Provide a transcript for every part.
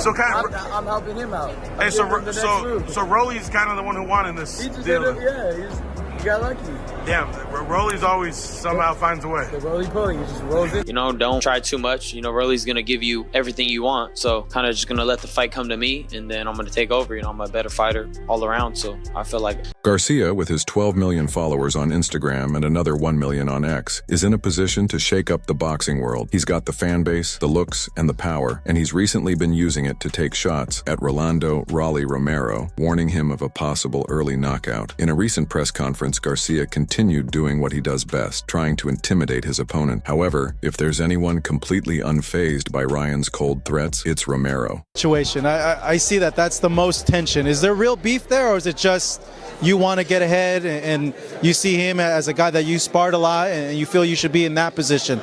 So kind of, I'm helping him out. Hey, so Rolly's kind of the one who won in this deal. He got lucky. Yeah, Rolly's always somehow finds a way. The roly-poly, he just rolls in. You know, don't try too much. You know, Rolly's going to give you everything you want. So kind of just going to let the fight come to me, and then I'm going to take over. You know, I'm a better fighter all around. So I feel like Garcia, with his 12 million followers on Instagram and another 1 million on X, is in a position to shake up the boxing world. He's got the fan base, the looks, and the power, and he's recently been using it to take shots at Rolando "Raleigh" Romero, warning him of a possible early knockout. In a recent press conference, Garcia continued doing what he does best, trying to intimidate his opponent. However, if there's anyone completely unfazed by Ryan's cold threats, it's Romero. Situation. I see that that's the most tension. Is there real beef there, or is it just you want to get ahead and you see him as a guy that you sparred a lot and you feel you should be in that position?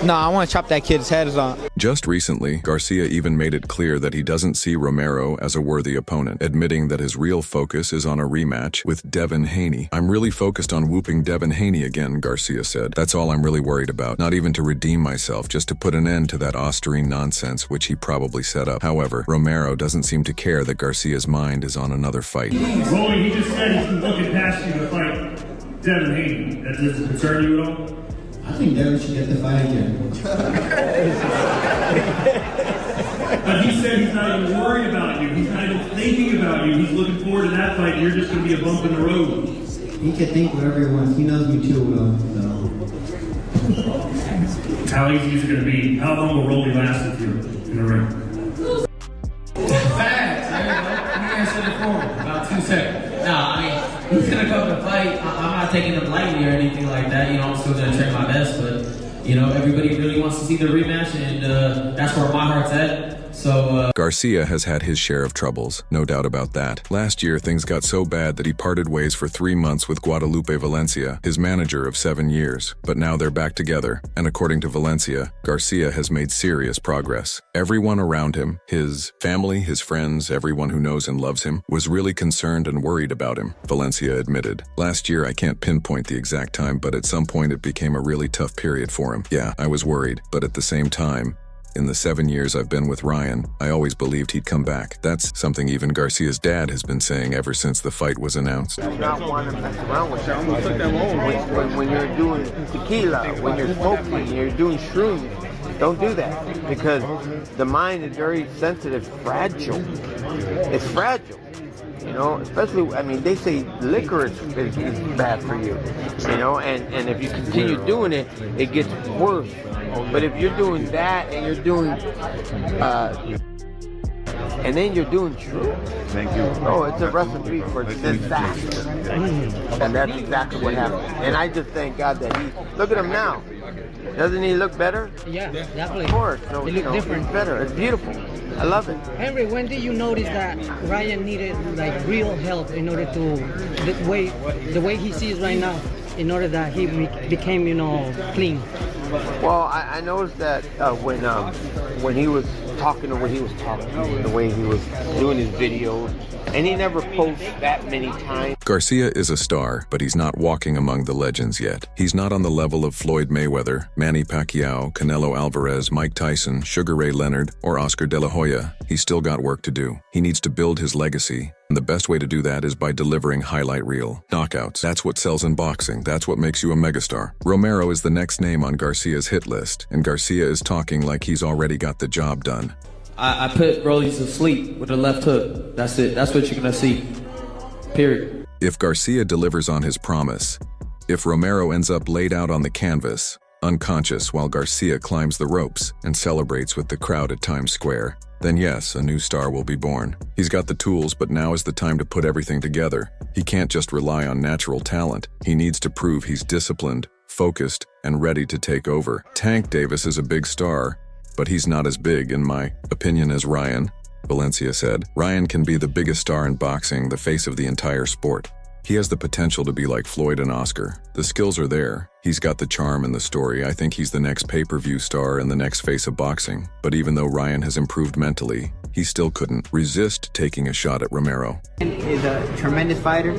No, I want to chop that kid's head off. Just recently, Garcia even made it clear that he doesn't see Romero as a worthy opponent, admitting that his real focus is on a rematch with Devin Haney. "I'm really focused on whooping Devin Haney again," Garcia said. "That's all I'm really worried about. Not even to redeem myself, just to put an end to that Austrian nonsense which he probably set up." However, Romero doesn't seem to care that Garcia's mind is on another fight. Rolly, he just said he's been looking past you to fight Devin Haney. Does this concern you at all? I think Devin should get the fight again. But he said he's not even worried about you. He's not even thinking about you. He's looking forward to that fight. You're just going to be a bump in the road. He can think whatever he wants. He knows me too well. So. How easy is it going to be? How long will Rolly last with you in the ring? Fast. I answered it for him. About 2 seconds. No, I mean, he's going to come to fight. I'm not taking him lightly or anything like that. You know, I'm still going to try my best, but, you know, everybody really wants to see the rematch, and that's where my heart's at. So, Garcia has had his share of troubles, no doubt about that. Last year, things got so bad that he parted ways for 3 months with Guadalupe Valencia, his manager of 7 years. But now they're back together, and according to Valencia, Garcia has made serious progress. Everyone around him, his family, his friends, everyone who knows and loves him, was really concerned and worried about him, Valencia admitted. "Last year, I can't pinpoint the exact time, but at some point it became a really tough period for him. Yeah, I was worried, but at the same time, in the 7 years I've been with Ryan, I always believed he'd come back." That's something even Garcia's dad has been saying ever since the fight was announced. You do not want to mess around with that. When you're doing tequila, when you're smoking, you're doing shrooms, don't do that, because the mind is very sensitive, fragile. It's fragile. You know, especially, I mean, they say liquor is bad for you, you know, and if you continue doing it, it gets worse. But if you're doing that and you're doing, and then you're doing shrooms, thank you. Oh, it's a recipe for disaster. And that's exactly what happened. And I just thank God that look at him now. Doesn't he look better? Yeah, definitely. Of course. So, he looks different. It's better. It's beautiful. I love it. Henry, when did you notice that Ryan needed like real help in order to the way he sees right now, in order that he became, you know, clean? Well, I noticed that when he was talking, the way he was talking, the way he was doing his videos, and he never posts that many times. Garcia is a star, but he's not walking among the legends yet. He's not on the level of Floyd Mayweather, Manny Pacquiao, Canelo Alvarez, Mike Tyson, Sugar Ray Leonard, or Oscar De La Hoya. He's still got work to do. He needs to build his legacy, and the best way to do that is by delivering highlight reel knockouts. That's what sells in boxing. That's what makes you a megastar. Romero is the next name on Garcia's hit list, and Garcia is talking like he's already got the job done. I put Rolly to sleep with a left hook. That's it. That's what you're going to see. Period. If Garcia delivers on his promise, if Romero ends up laid out on the canvas, unconscious while Garcia climbs the ropes and celebrates with the crowd at Times Square, then yes, a new star will be born. He's got the tools, but now is the time to put everything together. He can't just rely on natural talent. He needs to prove he's disciplined, focused, and ready to take over. Tank Davis is a big star, but he's not as big, in my opinion, as Ryan, Valencia said. Ryan can be the biggest star in boxing, the face of the entire sport. He has the potential to be like Floyd and Oscar. The skills are there. He's got the charm and the story. I think he's the next pay-per-view star and the next face of boxing. But even though Ryan has improved mentally, he still couldn't resist taking a shot at Romero. He's a tremendous fighter.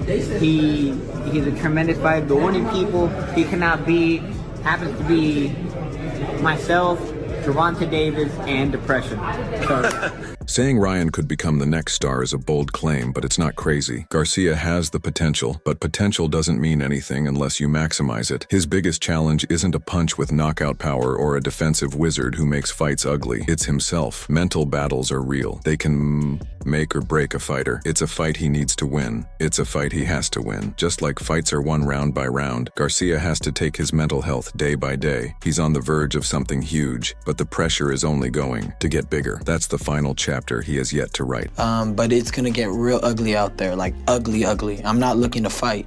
He's a tremendous fighter. The only people he cannot be happens to be myself, Gervonta Davis, and depression. So, Saying Ryan could become the next star is a bold claim, but it's not crazy. Garcia has the potential, but potential doesn't mean anything unless you maximize it. His biggest challenge isn't a punch with knockout power or a defensive wizard who makes fights ugly. It's himself. Mental battles are real. They can make or break a fighter. It's a fight he needs to win. It's a fight he has to win. Just like fights are won round by round, Garcia has to take his mental health day by day. He's on the verge of something huge, but the pressure is only going to get bigger. That's the final chapter he has yet to write. But it's gonna get real ugly out there, like ugly. I'm not looking to fight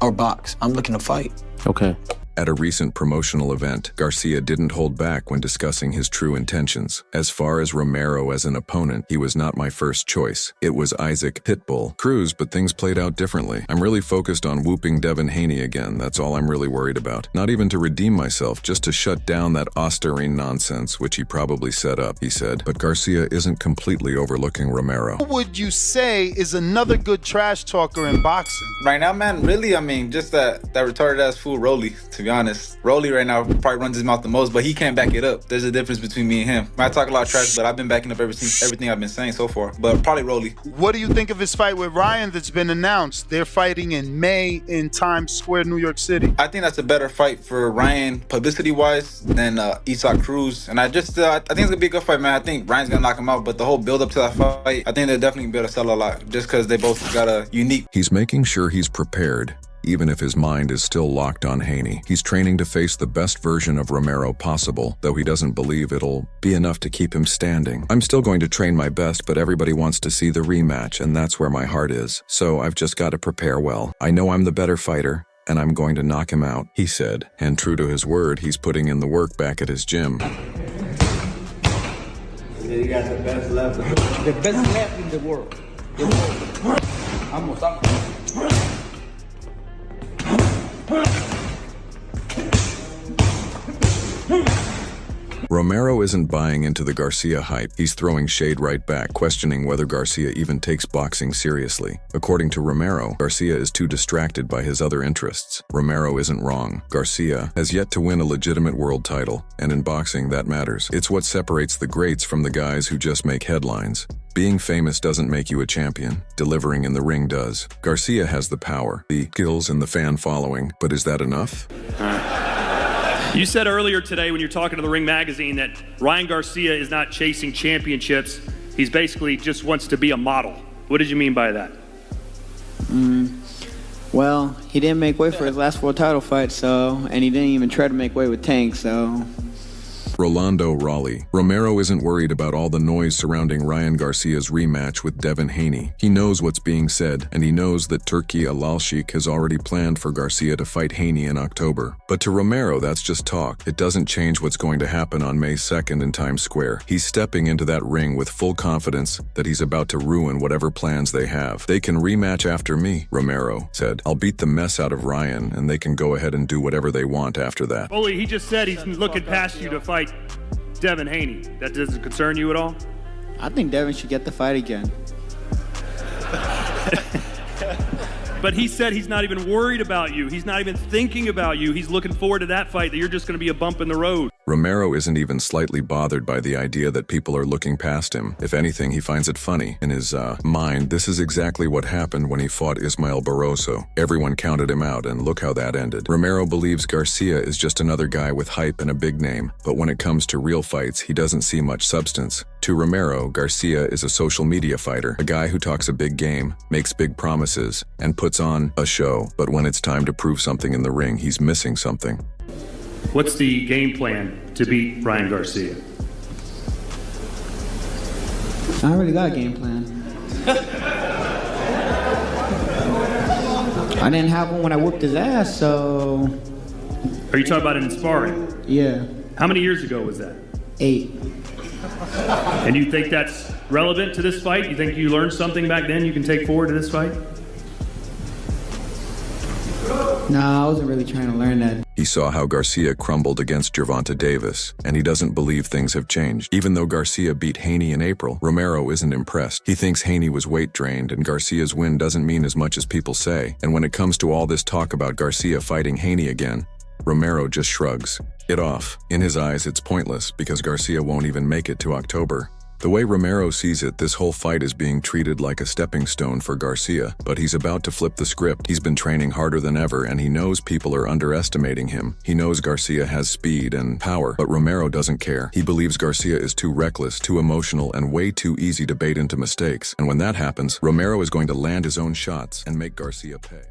or box. I'm looking to fight. Okay. At a recent promotional event, Garcia didn't hold back when discussing his true intentions. As far as Romero as an opponent, he was not my first choice. It was Isaac Pitbull Cruz, but things played out differently. I'm really focused on whooping Devin Haney again. That's all I'm really worried about. Not even to redeem myself, just to shut down that Osterine nonsense, which he probably set up, he said. But Garcia isn't completely overlooking Romero. Who would you say is another good trash talker in boxing? Right now, man, really, I mean, just that retarded ass fool Rolly, to be honest. Rolly right now probably runs his mouth the most, but he can't back it up. There's a difference between me and him. I talk a lot of trash, but I've been backing up everything I've been saying so far. But probably Rolly. What do you think of his fight with Ryan that's been announced? They're fighting in May in Times Square, New York City. I think that's a better fight for Ryan, publicity-wise, than Isaac Cruz. And I think it's gonna be a good fight, man. I think Ryan's gonna knock him out, but the whole build-up to that fight, I think they're definitely gonna be able to sell a lot, just because they both got a unique. He's making sure he's prepared, even if his mind is still locked on Haney. He's training to face the best version of Romero possible, though he doesn't believe it'll be enough to keep him standing. I'm still going to train my best, but everybody wants to see the rematch, and that's where my heart is. So I've just got to prepare well. I know I'm the better fighter, and I'm going to knock him out, he said. And true to his word, he's putting in the work back at his gym. you got the best left. The best left in the world. Vamos. Romero isn't buying into the Garcia hype. He's throwing shade right back, questioning whether Garcia even takes boxing seriously. According to Romero, Garcia is too distracted by his other interests. Romero isn't wrong. Garcia has yet to win a legitimate world title, and in boxing, that matters. It's what separates the greats from the guys who just make headlines. Being famous doesn't make you a champion. Delivering in the ring does. Garcia has the power, the skills, and the fan following, but is that enough? You said earlier today when you're talking to the Ring magazine that Ryan Garcia is not chasing championships. He's basically just wants to be a model. What did you mean by that? Well, he didn't make weight for his last 4 title fights, and he didn't even try to make weight with Tank, so... Rolando Raleigh. Romero isn't worried about all the noise surrounding Ryan Garcia's rematch with Devin Haney. He knows what's being said, and he knows that Turki Al-Sheikh has already planned for Garcia to fight Haney in October. But to Romero, that's just talk. It doesn't change what's going to happen on May 2nd in Times Square. He's stepping into that ring with full confidence that he's about to ruin whatever plans they have. They can rematch after me, Romero said. I'll beat the mess out of Ryan, and they can go ahead and do whatever they want after that. Ole, he just said he's looking past you to fight Devin Haney. That doesn't concern you at all? I think Devin should get the fight again. But he said he's not even worried about you. He's not even thinking about you. He's looking forward to that fight, that you're just going to be a bump in the road. Romero isn't even slightly bothered by the idea that people are looking past him. If anything, he finds it funny. In his mind, this is exactly what happened when he fought Ismael Barroso. Everyone counted him out, and look how that ended. Romero believes Garcia is just another guy with hype and a big name, but when it comes to real fights, he doesn't see much substance. To Romero, Garcia is a social media fighter, a guy who talks a big game, makes big promises, and puts on a show. But when it's time to prove something in the ring, he's missing something. What's the game plan to beat Ryan Garcia? I don't really got a game plan. I didn't have one when I whooped his ass, so... Are you talking about in sparring? Yeah. How many years ago was that? 8. And you think that's relevant to this fight? You think you learned something back then you can take forward to this fight? No, I wasn't really trying to learn that. He saw how Garcia crumbled against Gervonta Davis, and he doesn't believe things have changed. Even though Garcia beat Haney in April, Romero isn't impressed. He thinks Haney was weight drained, and Garcia's win doesn't mean as much as people say. And when it comes to all this talk about Garcia fighting Haney again, Romero just shrugs it off. In his eyes, it's pointless because Garcia won't even make it to October. The way Romero sees it, this whole fight is being treated like a stepping stone for Garcia, but he's about to flip the script. He's been training harder than ever, and he knows people are underestimating him. He knows Garcia has speed and power, but Romero doesn't care. He believes Garcia is too reckless, too emotional, and way too easy to bait into mistakes. And when that happens, Romero is going to land his own shots and make Garcia pay.